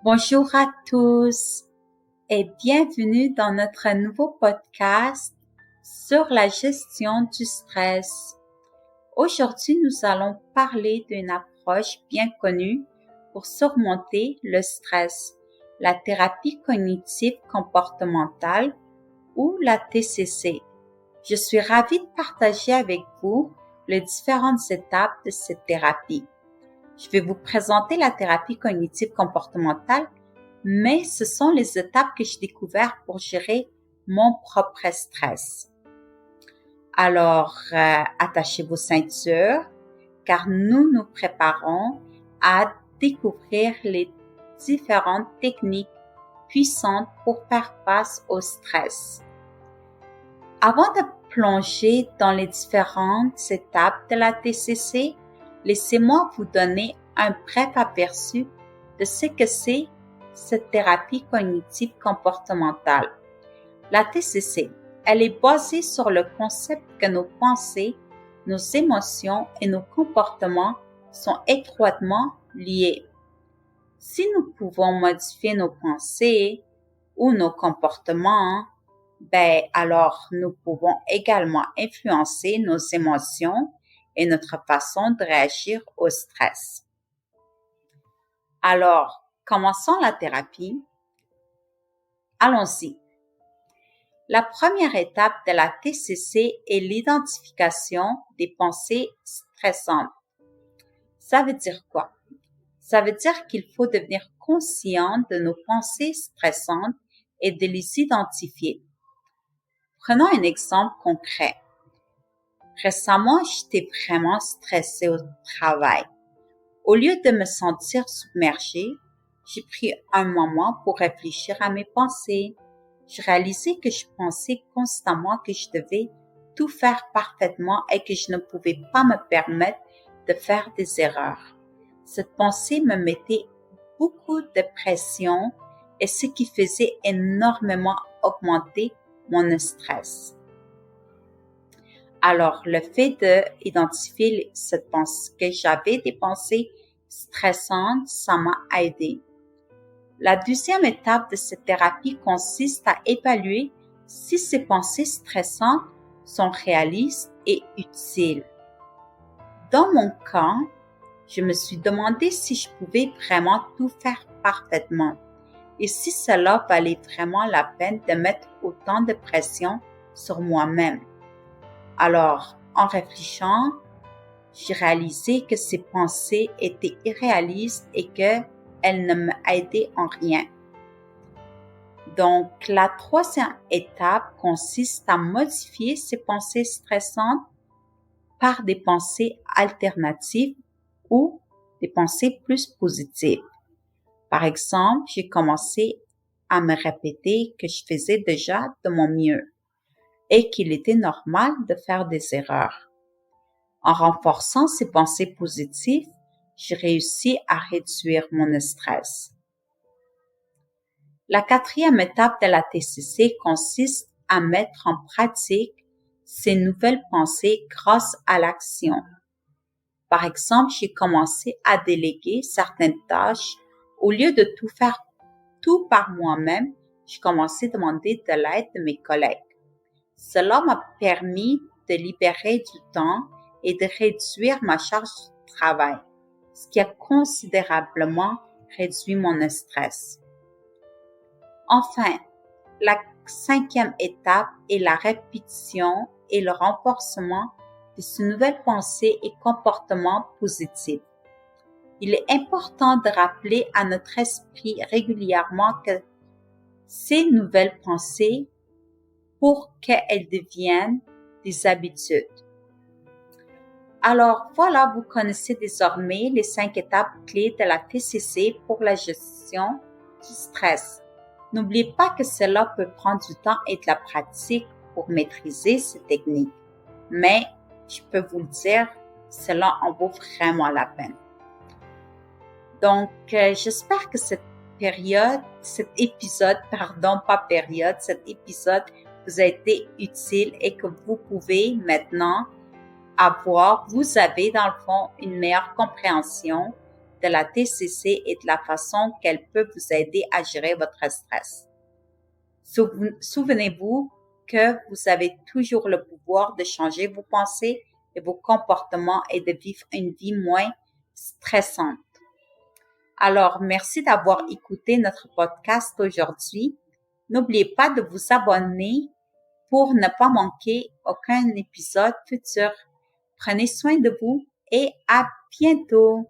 Bonjour à tous et bienvenue dans notre nouveau podcast sur la gestion du stress. Aujourd'hui, nous allons parler d'une approche bien connue pour surmonter le stress, la thérapie cognitive comportementale ou la TCC. Je suis ravie de partager avec vous les différentes étapes de cette thérapie. Je vais vous présenter la thérapie cognitive comportementale, mais ce sont les étapes que j'ai découvertes pour gérer mon propre stress. Alors, attachez vos ceintures, car nous nous préparons à découvrir les différentes techniques puissantes pour faire face au stress. Avant de plonger dans les différentes étapes de la TCC, laissez-moi vous donner un bref aperçu de ce que c'est cette thérapie cognitive comportementale. La TCC, elle est basée sur le concept que nos pensées, nos émotions et nos comportements sont étroitement liés. Si nous pouvons modifier nos pensées ou nos comportements, alors nous pouvons également influencer nos émotions et notre façon de réagir au stress. Alors, commençons la thérapie. Allons-y. La première étape de la TCC est l'identification des pensées stressantes. Ça veut dire quoi? Ça veut dire qu'il faut devenir conscient de nos pensées stressantes et de les identifier. Prenons un exemple concret. Récemment, j'étais vraiment stressée au travail. Au lieu de me sentir submergée, j'ai pris un moment pour réfléchir à mes pensées. Je réalisais que je pensais constamment que je devais tout faire parfaitement et que je ne pouvais pas me permettre de faire des erreurs. Cette pensée me mettait beaucoup de pression et ce qui faisait énormément augmenter mon stress. Alors, le fait d'identifier cette pensée, que j'avais des pensées stressantes, ça m'a aidé. La deuxième étape de cette thérapie consiste à évaluer si ces pensées stressantes sont réalistes et utiles. Dans mon cas, je me suis demandé si je pouvais vraiment tout faire parfaitement et si cela valait vraiment la peine de mettre autant de pression sur moi-même. Alors, en réfléchissant, j'ai réalisé que ces pensées étaient irréalistes et qu'elles ne m'aidaient en rien. Donc, la troisième étape consiste à modifier ces pensées stressantes par des pensées alternatives ou des pensées plus positives. Par exemple, j'ai commencé à me répéter que je faisais déjà de mon mieux et qu'il était normal de faire des erreurs. En renforçant ces pensées positives, j'ai réussi à réduire mon stress. La quatrième étape de la TCC consiste à mettre en pratique ces nouvelles pensées grâce à l'action. Par exemple, j'ai commencé à déléguer certaines tâches. Au lieu de tout faire tout par moi-même, j'ai commencé à demander de l'aide de mes collègues. Cela m'a permis de libérer du temps et de réduire ma charge de travail, ce qui a considérablement réduit mon stress. Enfin, la cinquième étape est la répétition et le renforcement de ces nouvelles pensées et comportements positifs. Il est important de rappeler à notre esprit régulièrement que ces nouvelles pensées pour qu'elles deviennent des habitudes. Alors voilà, vous connaissez désormais les 5 étapes clés de la TCC pour la gestion du stress. N'oubliez pas que cela peut prendre du temps et de la pratique pour maîtriser ces techniques. Mais je peux vous le dire, cela en vaut vraiment la peine. Donc, j'espère que cet épisode vous a été utile et que vous pouvez maintenant vous avez dans le fond une meilleure compréhension de la TCC et de la façon qu'elle peut vous aider à gérer votre stress. Souvenez-vous que vous avez toujours le pouvoir de changer vos pensées et vos comportements et de vivre une vie moins stressante. Alors, merci d'avoir écouté notre podcast aujourd'hui. N'oubliez pas de vous abonner pour ne pas manquer aucun épisode futur. Prenez soin de vous et à bientôt.